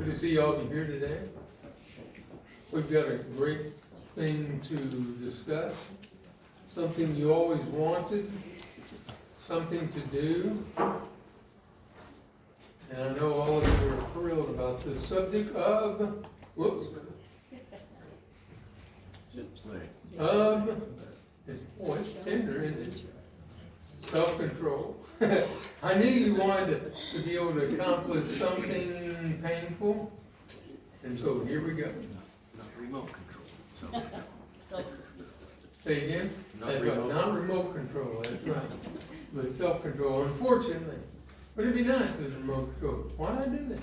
Good to see all of you here today. We've got a great thing to discuss, something you always wanted, something to do. And I know all of you are thrilled about this subject of, it's tender, isn't it? Self-control. I knew you wanted to be able to accomplish something painful, and so here we go. Not remote control. Say again? That's right, not remote control, that's right. But self-control, unfortunately. But it'd be nice if it was remote control. Why not do that?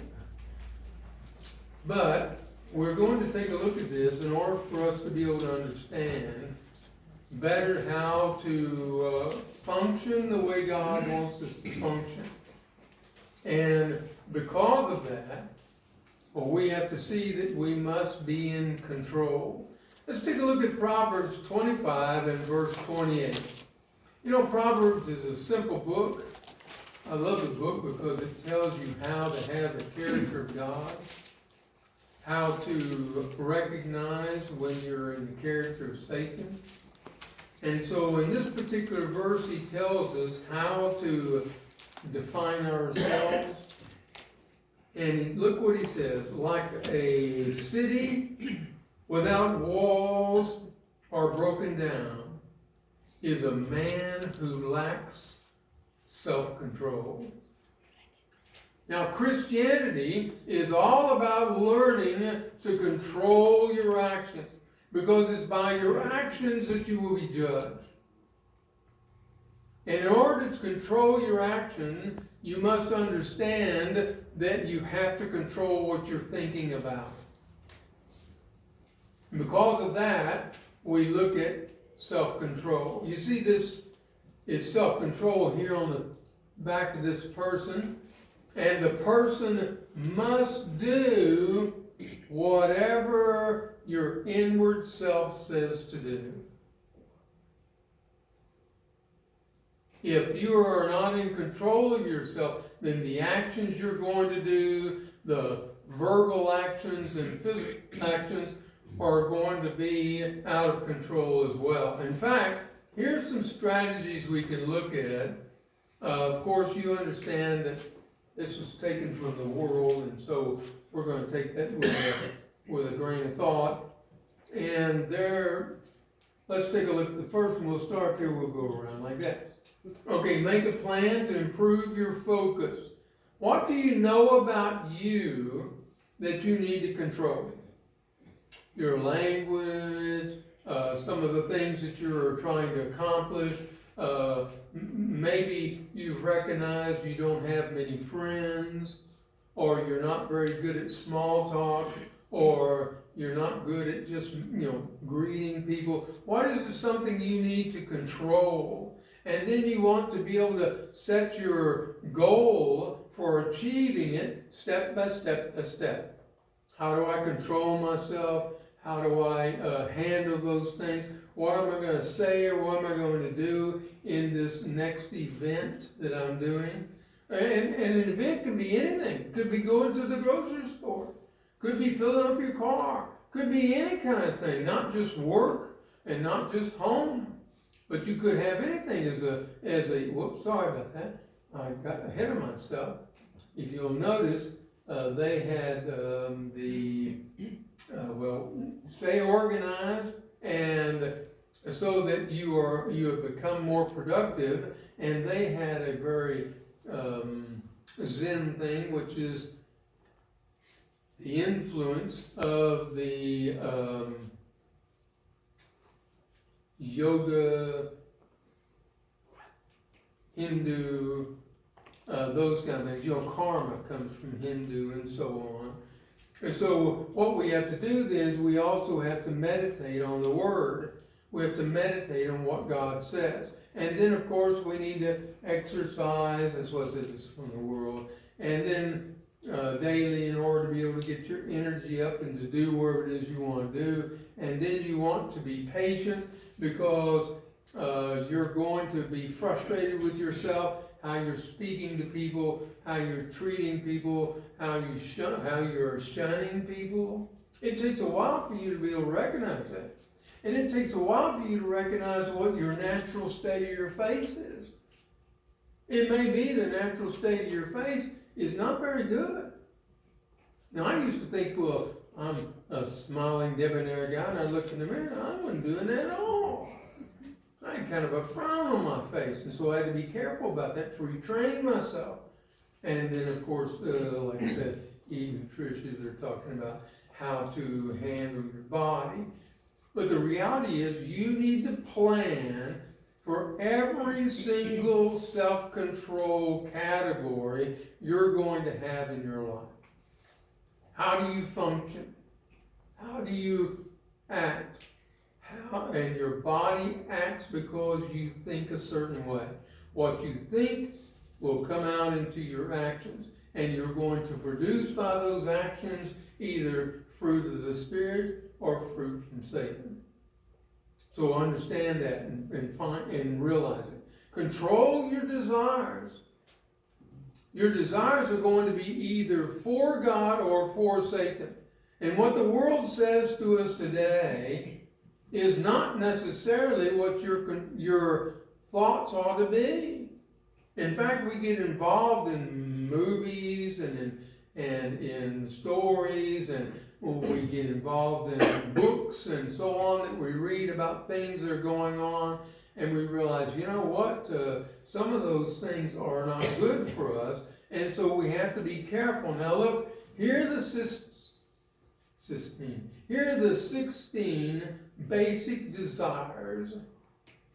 But we're going to take a look at this in order for us to be able to understand better how to function the way God wants us to function. And because of that, we have to see that we must be in control. Let's take a look at Proverbs 25 and verse 28. You know, Proverbs is a simple book. I love the book because it tells you how to have the character of God, how to recognize when you're in the character of Satan. And so in this particular verse, he tells us how to define ourselves. And look what he says, like a city without walls or broken down is a man who lacks self-control. Now, Christianity is all about learning to control your actions, because it's by your actions that you will be judged. And in order to control your action, you must understand that you have to control what you're thinking about. And because of that, we look at self-control. You see, this is self-control here on the back of this person. And the person must do whatever your inward self says to do. If you are not in control of yourself, then the actions you're going to do, the verbal actions and physical actions, are going to be out of control as well. In fact, here's some strategies we can look at. Of course, you understand that this was taken from the world, and so we're going to take that with a grain of thought. And let's take a look at the first one. We'll start here, we'll go around like that. Okay, make a plan to improve your focus. What do you know about you that you need to control? Your language, some of the things that you're trying to accomplish. Maybe you've recognized you don't have many friends, or you're not very good at small talk, or you're not good at just, greeting people. What is something you need to control? And then you want to be able to set your goal for achieving it step by step by step. How do I control myself? How do I handle those things? What am I going to say, or what am I going to do in this next event that I'm doing? And an event can be anything. It could be going to the grocery store. Could be filling up your car. Could be any kind of thing, not just work and not just home. But you could have anything as a whoops, sorry about that. I got ahead of myself. If you'll notice, they had stay organized, and so that you have become more productive. And they had a very Zen thing, which is the influence of the yoga, Hindu, those kind of things. Karma comes from Hindu and so on. And so what we have to do then is we also have to meditate on the Word. We have to meditate on what God says. And then, of course, we need to exercise, as was it from the world, and then daily in order to be able to get your energy up and to do whatever it is you want to do. And then you want to be patient, because you're going to be frustrated with yourself, how you're speaking to people, how you're treating people, how you're shunning people. It takes a while for you to be able to recognize that. And it takes a while for you to recognize what your natural state of your face is. It may be the natural state of your face is not very good. Now, I used to think, well, I'm a smiling, debonair guy, and I looked in the mirror, and I wasn't doing that at all. I had kind of a frown on my face, and so I had to be careful about that to retrain myself. And then, of course, like I said, Eve and Tricia, they're talking about how to handle your body. But the reality is, you need to plan for every single self-control category you're going to have in your life. How do you function? How do you act? And your body acts because you think a certain way. What you think will come out into your actions, and you're going to produce by those actions either fruit of the Spirit or fruit from Satan. So understand that and realize it. Control your desires. Your desires are going to be either for God or for Satan. And what the world says to us today is not necessarily what your thoughts ought to be. In fact, we get involved in movies and in stories, and we get involved in books and so on that we read about things that are going on, and we realize, you know what, some of those things are not good for us, and so we have to be careful. Now look, here are the 16 basic desires,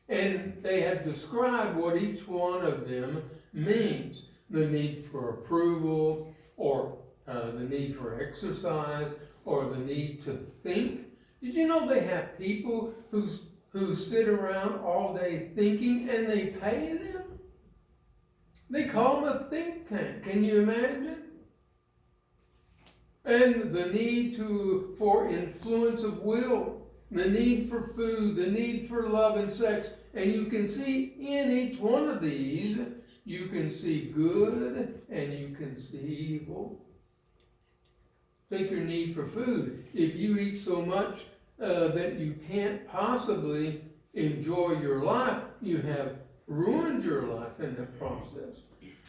and they have described what each one of them means. The need for approval, or the need for exercise, or the need to think. Did you know they have people who sit around all day thinking, and they pay them? They call them a think tank. Can you imagine? And the need for influence of will, the need for food, the need for love and sex. And you can see in each one of these, you can see good and you can see evil. Take your need for food. If you eat so much that you can't possibly enjoy your life, you have ruined your life in the process.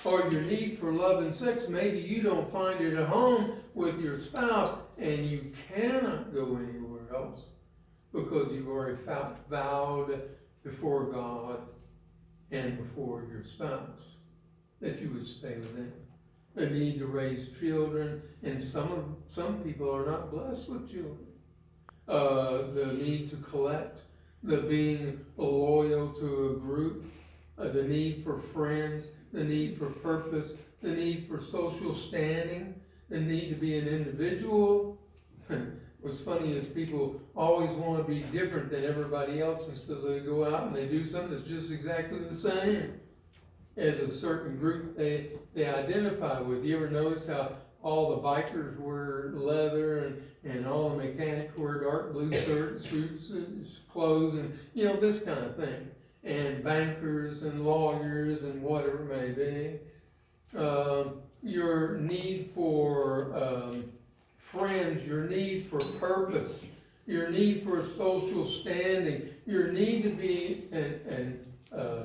Or your need for love and sex, maybe you don't find it at home with your spouse and you cannot go anywhere else because you've already vowed before God and before your spouse that you would stay with them. The need to raise children, and some people are not blessed with children. The need to collect, the being loyal to a group, the need for friends, the need for purpose, the need for social standing, the need to be an individual. What's funny is people always want to be different than everybody else, and so they go out and they do something that's just exactly the same as a certain group they identify with. You ever notice how all the bikers wear leather and all the mechanics wear dark blue shirts, suits, and clothes, and this kind of thing. And bankers and lawyers and whatever it may be. Your need for friends, your need for purpose, your need for social standing, your need to be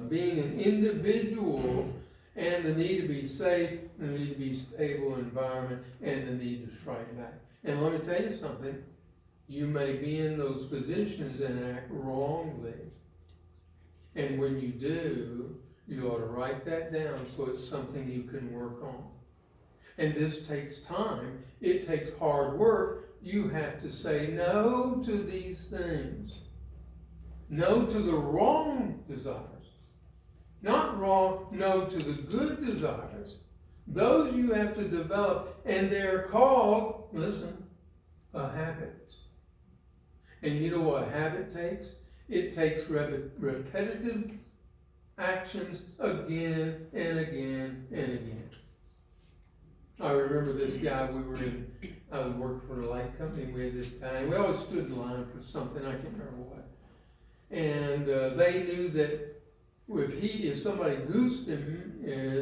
being an individual, and the need to be safe, the need to be stable environment, and the need to strike back. And let me tell you something, you may be in those positions and act wrongly. And when you do, you ought to write that down so it's something you can work on. And this takes time. It takes hard work. You have to say no to these things. No to the wrong desires. Not wrong, no to the good desires. Those you have to develop, and they're called, listen, a habit. And you know what a habit takes? It takes repetitive actions again and again and again. I remember this guy, I was working for a light company, we had this guy, and we always stood in line for something, I can't remember what. And they knew that if somebody goosed him,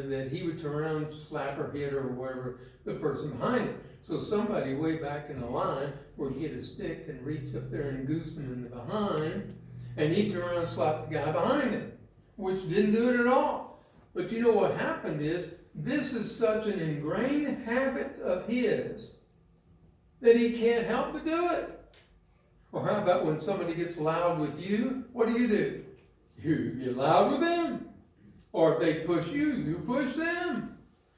that he would turn around and slap or hit or whatever the person behind him. So somebody way back in the line would get a stick and reach up there and goose him in the behind, and he'd turn around and slap the guy behind him, which didn't do it at all. But you know what happened is, this is such an ingrained habit of his that he can't help but do it. Or how about when somebody gets loud with you, what do? You get loud with them. Or if they push you, you push them.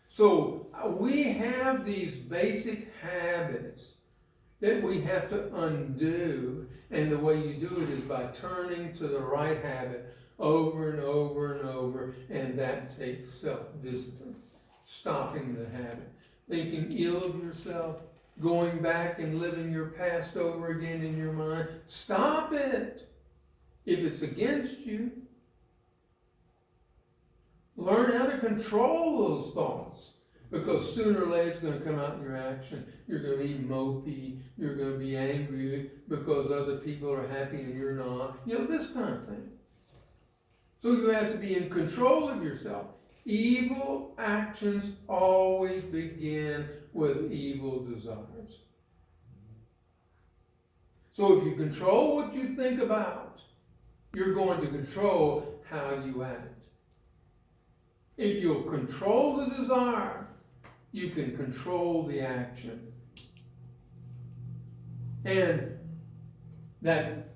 So we have these basic habits that we have to undo. And the way you do it is by turning to the right habit over and over and over. And that takes self-discipline. Stopping the habit. Thinking ill of yourself. Going back and living your past over again in your mind. Stop it. If it's against you, learn how to control those thoughts. Because sooner or later it's going to come out in your action. You're going to be mopey. You're going to be angry because other people are happy and you're not. You know, this kind of thing. So you have to be in control of yourself. Evil actions always begin with evil desires. So if you control what you think about, you're going to control how you act. If you'll control the desire, you can control the action. And that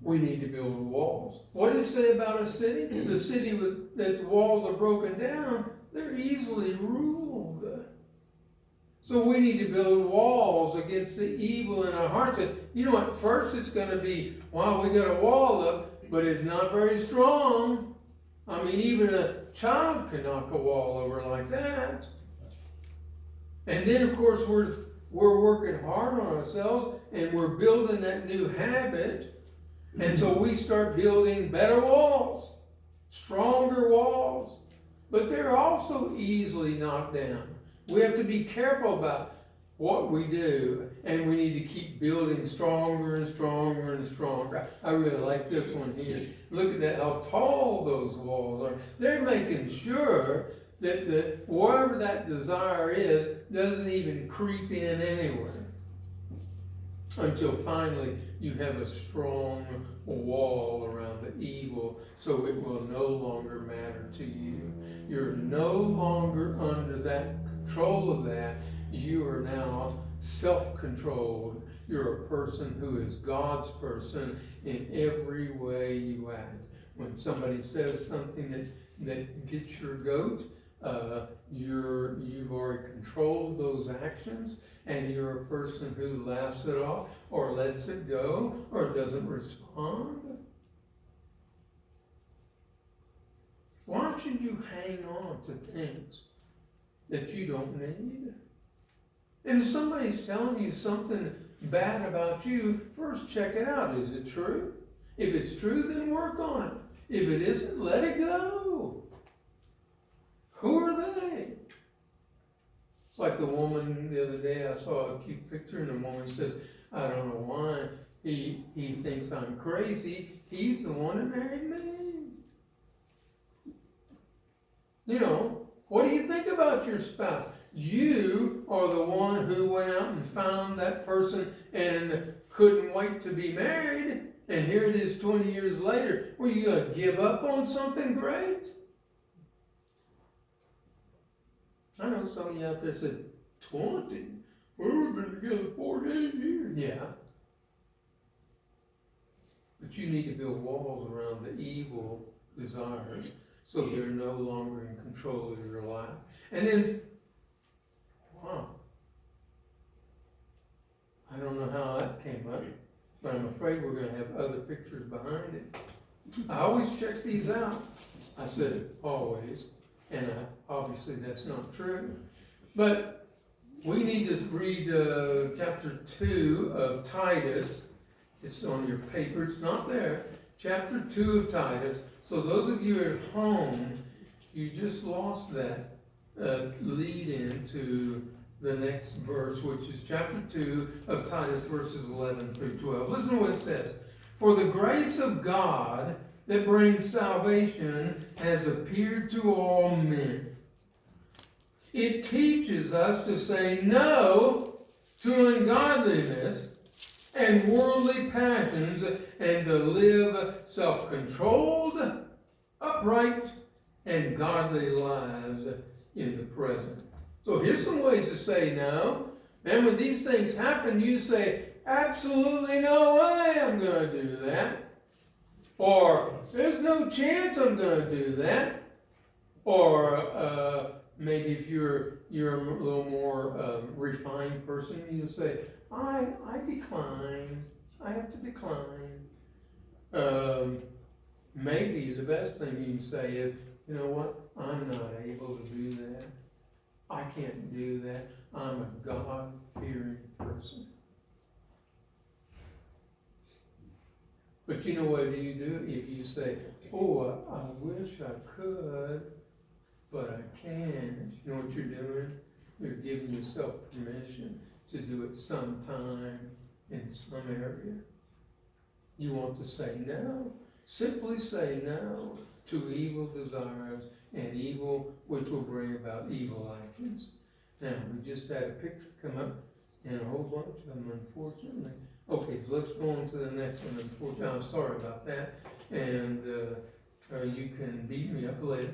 we need to build walls. What does it say about a city? The city that the walls are broken down, they're easily ruled. So we need to build walls against the evil in our hearts. And you know, at first it's going to be, wow, we got a wall up, but it's not very strong. I mean, even a child can knock a wall over like that. And then, of course, we're working hard on ourselves, and we're building that new habit. And so we start building better walls, stronger walls. But they're also easily knocked down. We have to be careful about what we do, and we need to keep building stronger and stronger and stronger. I really like this one here. Look at that, how tall those walls are. They're making sure that whatever that desire is doesn't even creep in anywhere. Until finally you have a strong wall around the evil, so it will no longer matter to you. You're no longer under that control of that. You are now self-controlled. You're a person who is God's person in every way you act. When somebody says something that gets your goat, you've already controlled those actions, and you're a person who laughs it off or lets it go or doesn't respond. Why should you hang on to things that you don't need? And if somebody's telling you something bad about you, first check it out. Is it true? If it's true, then work on it. If it isn't, let it go. Who are they? It's like the woman the other day, I saw a cute picture, and the woman says, I don't know why he thinks I'm crazy. He's the one that married me. You know, what do you think about your spouse? You are the one who went out and found that person and couldn't wait to be married, and here it is 20 years later. Were you going to give up on something great? I know some of you out there said, 20? Well, we've been together 48 years. Yeah. But you need to build walls around the evil desires so they're no longer in control of your life. And then, wow. I don't know how that came up, but I'm afraid we're going to have other pictures behind it. I always check these out. I said always. And obviously that's not true. But we need to read chapter 2 of Titus. It's on your paper. It's not there. Chapter 2 of Titus. So those of you at home, you just lost that lead into the next verse, which is chapter 2 of Titus, verses 11 through 12. Listen to what it says. For the grace of God that brings salvation has appeared to all men. It teaches us to say no to ungodliness and worldly passions and to live self-controlled, upright, and godly lives in the present. So here's some ways to say no. And when these things happen, you say, absolutely no way I'm going to do that. Or, there's no chance I'm going to do that. Or, maybe if you're a little more refined person, you say, I decline. I have to decline. Maybe the best thing you can say is, you know what? I'm not able to do that. I can't do that. I'm a God-fearing person. But you know what you do if you say, oh, I wish I could, but I can't. You know what you're doing? You're giving yourself permission to do it sometime in some area. You want to say no. Simply say no to evil desires and evil which will bring about evil actions. Now, we just had a picture come up and a whole bunch of them, unfortunately. Okay, so let's go on to the next one. Unfortunately, I'm sorry about that. And you can beat me up later.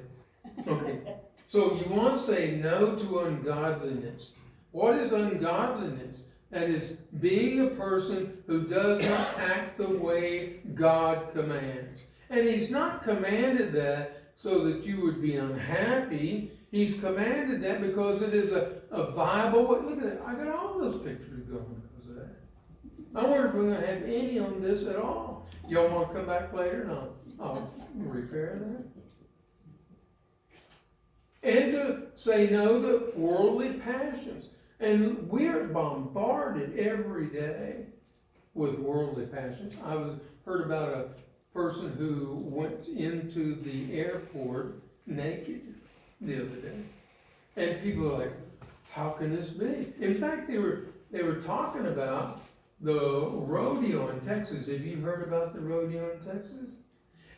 Okay, so you want to say no to ungodliness. What is ungodliness? That is being a person who does not act the way God commands. And He's not commanded that so that you would be unhappy. He's commanded that because it is a viable, look at that, I got all those pictures going because of that. I wonder if we're going to have any on this at all. Y'all want to come back later and I'll repair that? And to say no to worldly passions. And we're bombarded every day with worldly passions. I heard about a person who went into the airport naked the other day. And people are like, how can this be? In fact, they were talking about the rodeo in Texas. Have you heard about the rodeo in Texas?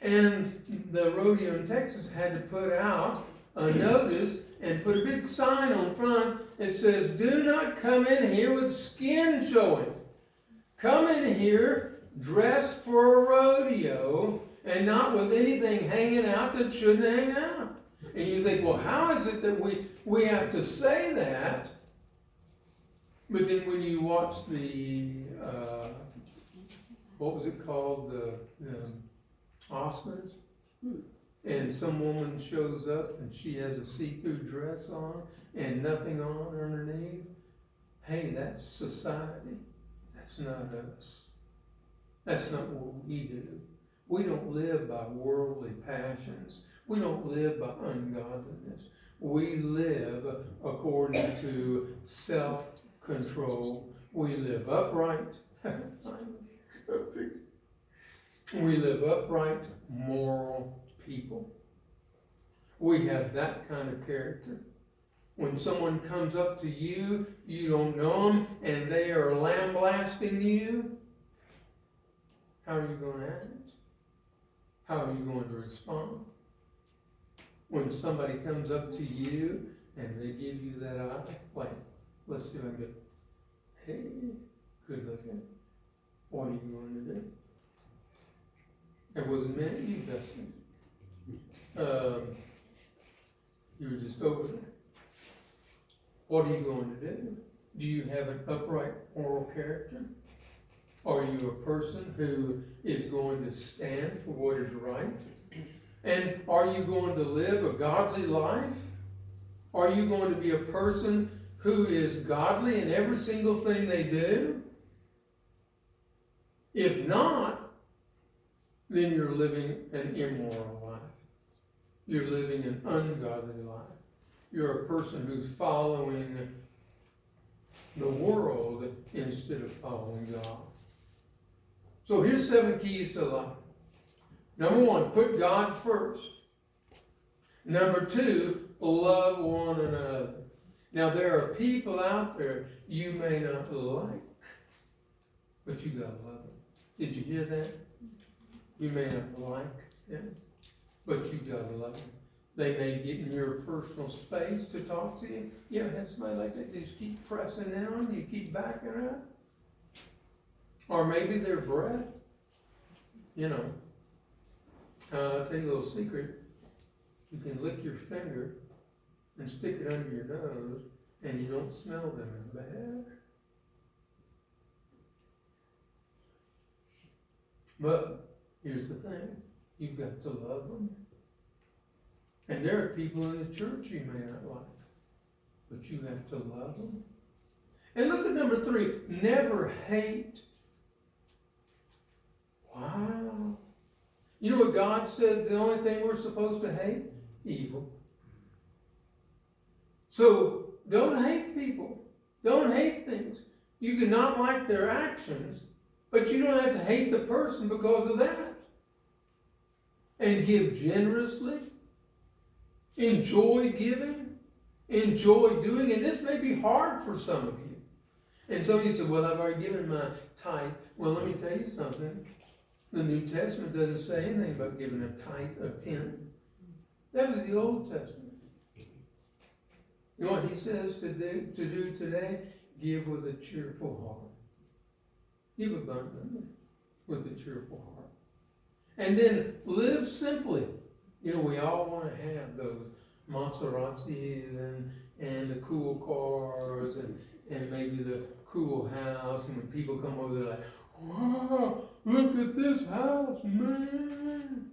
And the rodeo in Texas had to put out a notice and put a big sign on front that says, do not come in here with skin showing. Come in here dressed for a rodeo and not with anything hanging out that shouldn't hang out. And you think, well, how is it that we have to say that? But then when you watch the, what was it called, the Oscars? And some woman shows up and she has a see-through dress on and nothing on underneath. Hey, that's society. That's not us. That's not what we do. We don't live by worldly passions. We don't live by ungodliness. We live according to self-control. We live upright. We live upright, moral people. We have that kind of character. When someone comes up to you, you don't know them, and they are lambasting you, how are you going to act? How are you going to respond? When somebody comes up to you and they give you that eye, like, let's see if I can get, hey, good looking. What are you going to do? It wasn't meant to be Dustin. You were just over there. What are you going to do? Do you have an upright moral character? Are you a person who is going to stand for what is right? And are you going to live a godly life? Are you going to be a person who is godly in every single thing they do? If not, then you're living an immoral life. You're living an ungodly life. You're a person who's following the world instead of following God. So here's 7 keys to life. Number 1, put God first. Number 2, love one another. Now there are people out there you may not like, but you gotta love them. Did you hear that? You may not like, Yeah. But you gotta love them. They may get in your personal space to talk to you. You ever had somebody like that, they just keep pressing in on you, keep backing up? Or maybe their breath. You know, I'll tell you a little secret. You can lick your finger and stick it under your nose, and you don't smell them as bad. But here's the thing, you've got to love them. And there are people in the church you may not like, but you have to love them. And look at number 3, never hate. Wow. You know what God says the only thing we're supposed to hate? Evil. So, don't hate people. Don't hate things. You can not like their actions, but you don't have to hate the person because of that. And give generously. Enjoy giving. Enjoy doing. And this may be hard for some of you. And some of you say, well, I've already given my tithe. Well, let me tell you something. The New Testament doesn't say anything about giving a tithe of 10. That was the Old Testament. You know what he says to do today? Give with a cheerful heart. Give abundantly with a cheerful heart. And then live simply. You know, we all want to have those Maseratis and the cool cars and maybe the cool house. And when people come over, they're like, wow, look at this house, man.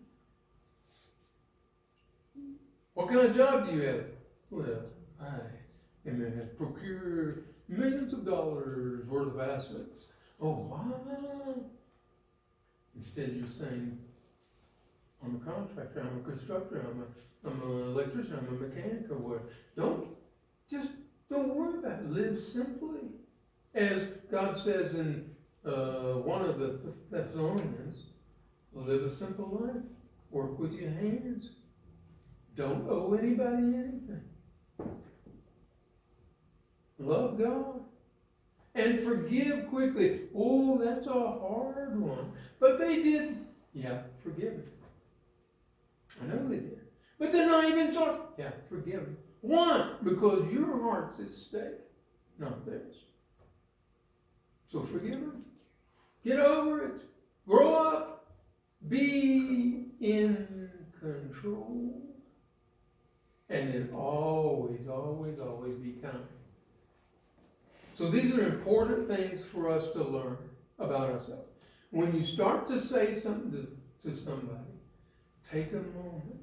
What kind of job do you have? Well, I have procured millions of dollars worth of assets. Oh, wow. Instead, you're saying, I'm a contractor, I'm a constructor, I'm an electrician, I'm a mechanic or whatever. Don't worry about it. Live simply. As God says in one of the Thessalonians, live a simple life. Work with your hands. Don't owe anybody anything. Love God. And forgive quickly. Oh, that's a hard one. But they did. Yeah, forgive it. I know they did. But they're not even talking. Yeah, forgive them. Why? Because your heart's at stake, not theirs. So forgive them. Get over it. Grow up. Be in control. And then always, always, always be kind. So these are important things for us to learn about ourselves. When you start to say something to somebody, take a moment.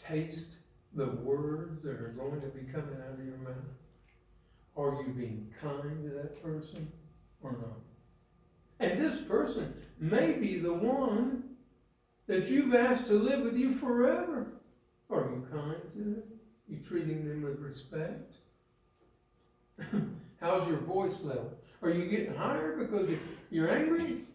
Taste the words that are going to be coming out of your mouth. Are you being kind to that person or not? And this person may be the one that you've asked to live with you forever. Are you kind to them? You treating them with respect? How's your voice level? Are you getting higher because you're angry?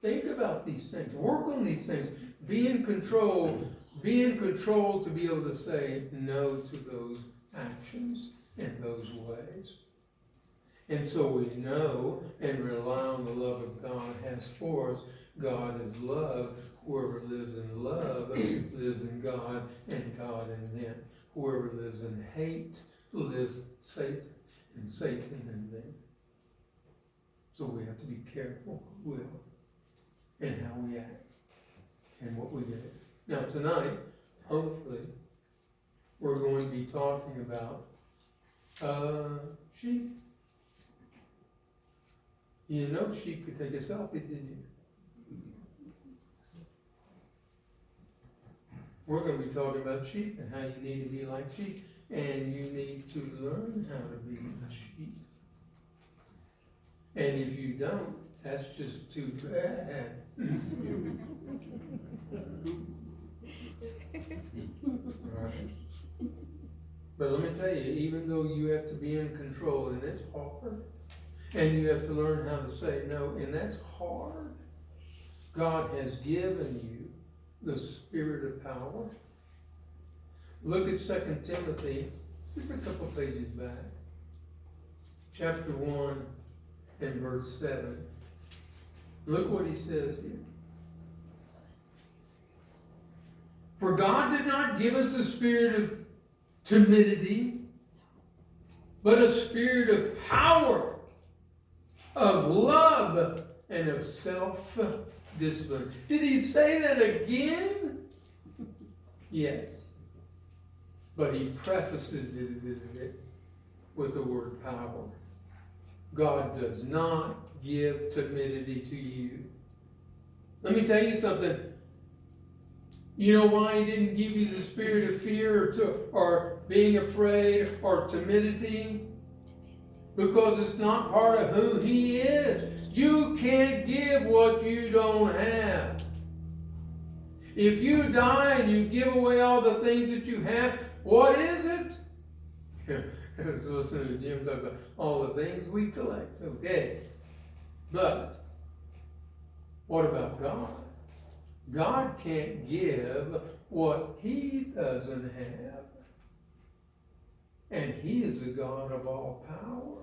Think about these things. Work on these things. Be in control. Be in control to be able to say no to those actions and those ways. And so we know and rely on the love of God has for us. God is love. Whoever lives in love lives in God and God in them. Whoever lives in hate lives Satan and Satan in them. So we have to be careful who we are and how we act and what we do. Now tonight, hopefully, we're going to be talking about sheep. You know sheep could take a selfie, didn't you? We're going to be talking about sheep and how you need to be like sheep. And you need to learn how to be a sheep. And if you don't, that's just too bad. Right. But let me tell you, even though you have to be in control, and it's hard, and you have to learn how to say no, and that's hard, God has given you the spirit of power. Look at 2 Timothy, just a couple pages back. Chapter 1 and verse 7. Look what he says here. For God did not give us a spirit of timidity, but a spirit of power, of love, and of self-discipline. Did he say that again? Yes. But he prefaces it with the word power. God does not give timidity to you. Let me tell you something. You know why he didn't give you the spirit of fear or being afraid or timidity? Because it's not part of who he is. You can't give what you don't have. If you die and you give away all the things that you have, what is it? I was listening to Jim talk about all the things we collect. Okay. But what about God? God can't give what he doesn't have. And he is the God of all power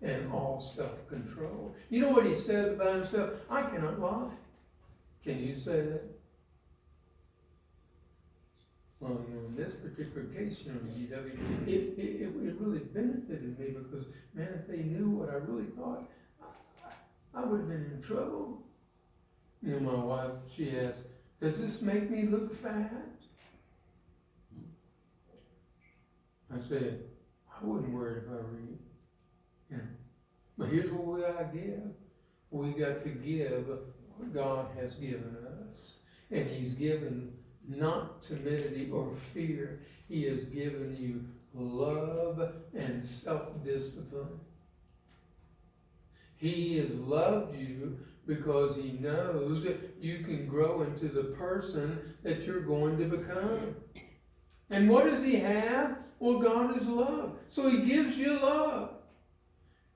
and all self-control. You know what he says about himself? I cannot lie. Can you say that? Well, you know, in this particular case, you know, GW, it really benefited me because, man, if they knew what I really thought, I would have been in trouble. You know, my wife, she asked, does this make me look fat? I said, I wouldn't worry if I were you. You know, but here's what we got to give. We got to give what God has given us. And he's given not timidity or fear. He has given you love and self-discipline. He has loved you because he knows that you can grow into the person that you're going to become. And what does he have? Well, God is love. So he gives you love.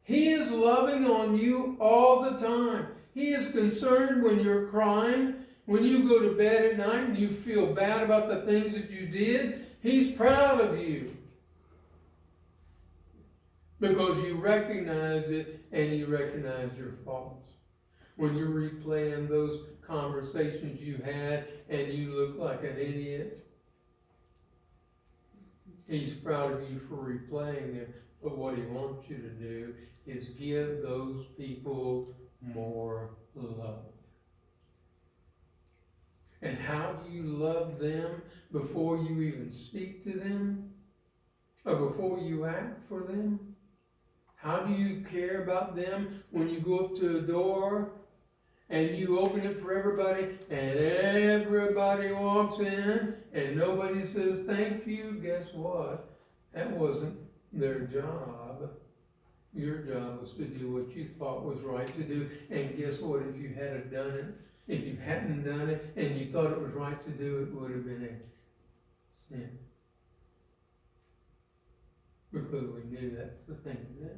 He is loving on you all the time. He is concerned when you're crying, when you go to bed at night and you feel bad about the things that you did. He's proud of you. Because you recognize it and you recognize your faults. When you're replaying those conversations you had and you look like an idiot, he's proud of you for replaying them. But what he wants you to do is give those people more love. And how do you love them before you even speak to them? Or before you act for them? How do you care about them when you go up to a door and you open it for everybody and everybody walks in and nobody says thank you? Guess what? That wasn't their job. Your job was to do what you thought was right to do. And guess what? If you hadn't done it, if you hadn't done it and you thought it was right to do, it would have been a sin. Because we knew that's the thing to do.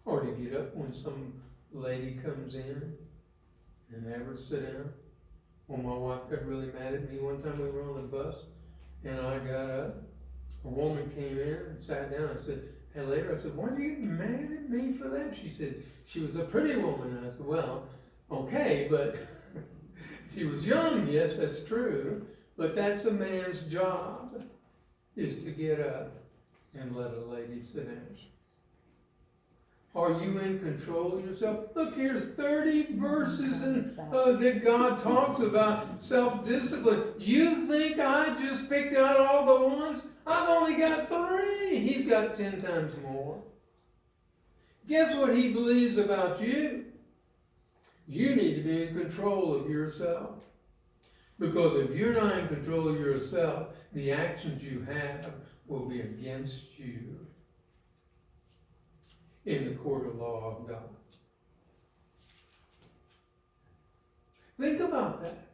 Or to get up when some lady comes in and never sit down. Well, my wife got really mad at me one time. We were on the bus and I got up. A woman came in and sat down. I said, and later I said, why are you mad at me for that? She said, she was a pretty woman. And I said, well, okay, but she was young. Yes, that's true. But that's a man's job, is to get up and let a lady sit down. Are you in control of yourself? Look, here's 30 verses that God talks about self-discipline. You think I just picked out all the ones? I've only got 3. He's got 10 times more. Guess what he believes about you? You need to be in control of yourself. Because if you're not in control of yourself, the actions you have will be against you in the court of law of God. Think about that.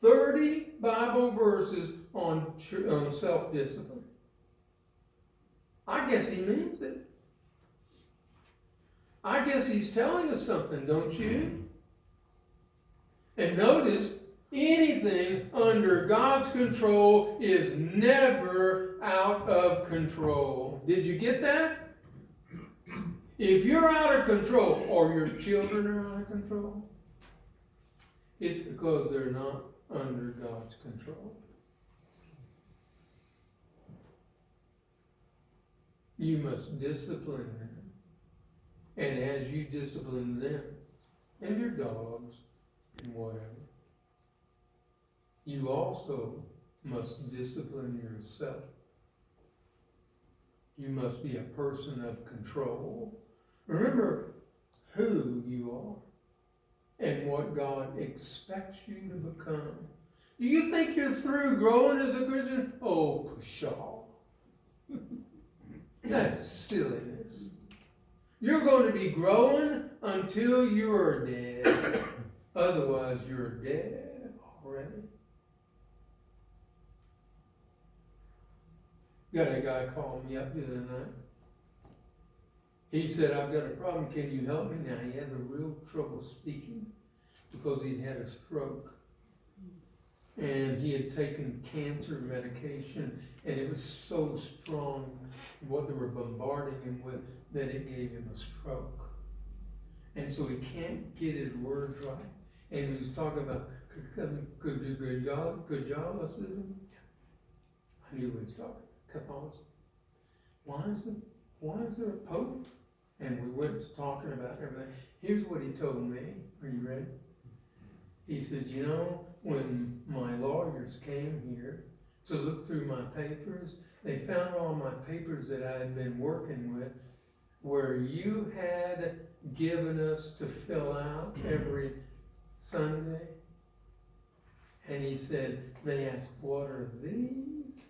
30 Bible verses on self-discipline. I guess he means it. I guess he's telling us something, don't you? And notice, anything under God's control is never out of control. Did you get that? If you're out of control, or your children are out of control, It's because they're not under God's control. You must discipline them. And as you discipline them, and your dogs, and whatever, you also must discipline yourself. You must be a person of control. Remember who you are and what God expects you to become. Do you think you're through growing as a Christian? Oh, pshaw. That's silliness. You're going to be growing until you are dead. Otherwise, you're dead already. Got a guy called me up the other night. He said, I've got a problem. Can you help me? Now, he has a real trouble speaking because he'd had a stroke. And he had taken cancer medication, and it was so strong, what they were bombarding him with, that it gave him a stroke. And so he can't get his words right. And he was talking about Catholicism. I knew what he was talking. Catholicism. Why is there a pope? And we went to talking about everything. Here's what he told me. Are you ready? He said, you know, when my lawyers came here to look through my papers, they found all my papers that I had been working with where you had given us to fill out every Sunday. And he said, they asked, what are these?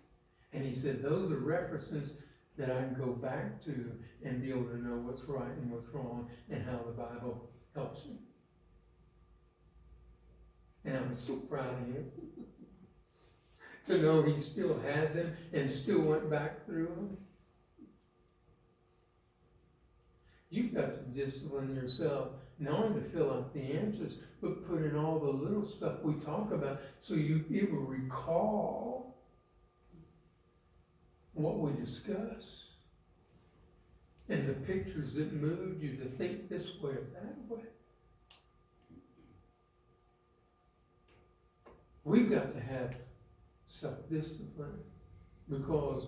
And he said, those are references that I can go back to and be able to know what's right and what's wrong and how the Bible helps me. And I was so proud of him to know he still had them and still went back through them. You've got to discipline yourself, not only to fill out the answers, but put in all the little stuff we talk about so it will recall what we discussed and the pictures that moved you to think this way or that way. We've got to have self-discipline because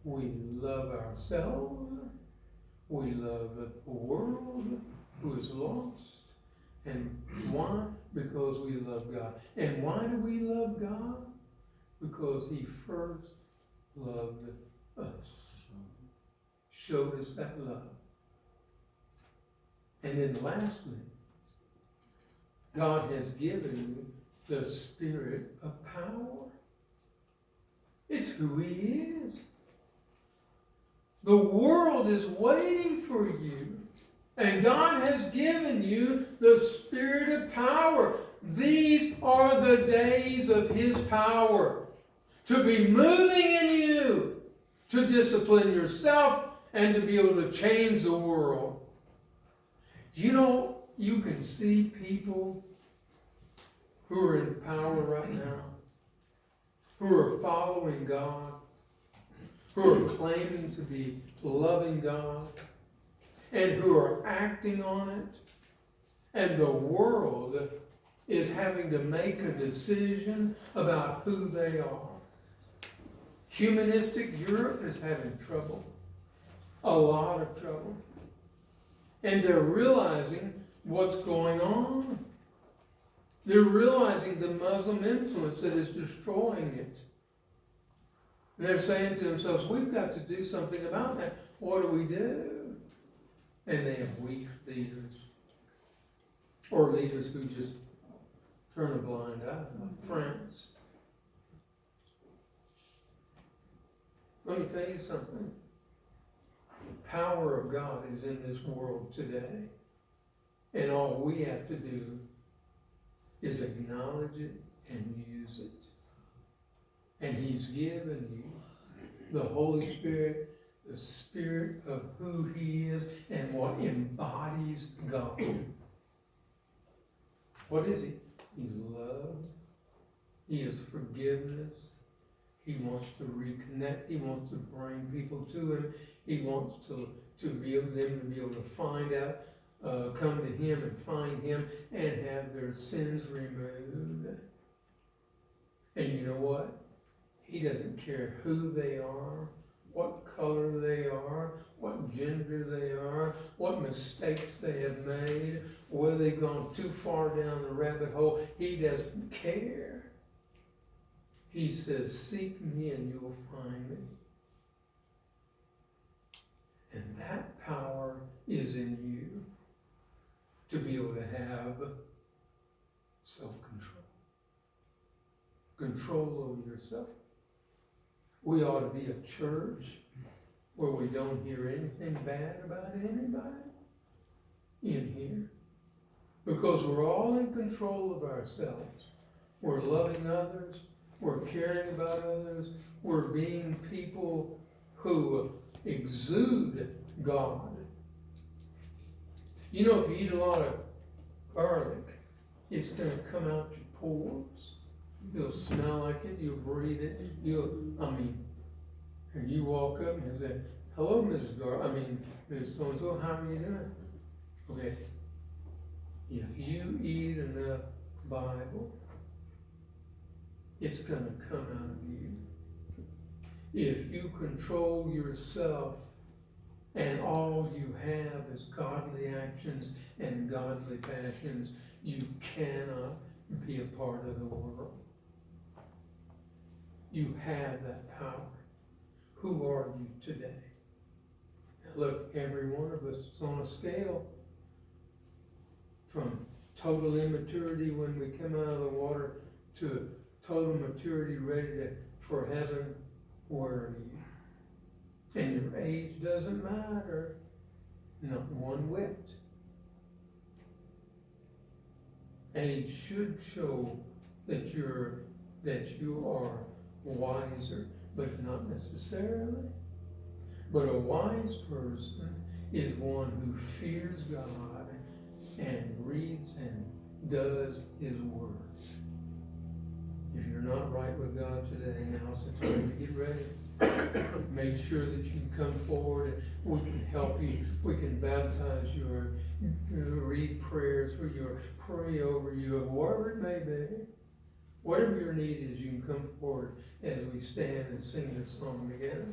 we love ourselves, we love the world who is lost. And why? Because we love God. And why do we love God? Because He first loved us. Showed us that love. And then lastly, God has given you the spirit of power. It's who He is. The world is waiting for you. And God has given you the spirit of power. These are the days of His power. To be moving in you. To discipline yourself and to be able to change the world. You know, you can see people who are in power right now, who are following God, who are claiming to be loving God, and who are acting on it. And the world is having to make a decision about who they are. Humanistic Europe is having trouble. A lot of trouble. And they're realizing what's going on. They're realizing the Muslim influence that is destroying it. And they're saying to themselves, we've got to do something about that. What do we do? And they have weak leaders. Or leaders who just turn a blind eye, like France. Let me tell you something. The power of God is in this world today. And all we have to do is acknowledge it and use it. And He's given you the Holy Spirit, the Spirit of who He is and what embodies God. What is He? He's love. He is forgiveness. He wants to reconnect. He wants to bring people to Him. He wants to be able to be able to find out come to Him and find Him and have their sins removed. And you know what? He doesn't care who they are, what color they are, what gender they are, what mistakes they have made, whether they've gone too far down the rabbit hole. He doesn't care. He says, seek me and you'll find me. And that power is in you to be able to have self-control. Control over yourself. We ought to be a church where we don't hear anything bad about anybody in here. Because we're all in control of ourselves. We're loving others. We're caring about others. We're being people who exude God. You know, if you eat a lot of garlic, it's going to come out your pores. You'll smell like it. You'll breathe it. And you walk up and you say, hello, Ms. Ms. So-and-so, how are you doing? Okay. If you eat enough Bible, it's going to come out of you. If you control yourself and all you have is godly actions and godly passions, you cannot be a part of the world. You have that power. Who are you today? Now look, every one of us is on a scale from total immaturity when we come out of the water to total maturity ready for heaven. Where are you? And your age doesn't matter. Not one whit. Age should show that you are wiser, but not necessarily. But a wise person is one who fears God and reads and does His word. If you're not right with God today, now's the time to get ready. Make sure that you can come forward and we can help you. We can baptize you or read prayers for you or pray over you, or whatever it may be. Whatever your need is, you can come forward as we stand and sing this song together.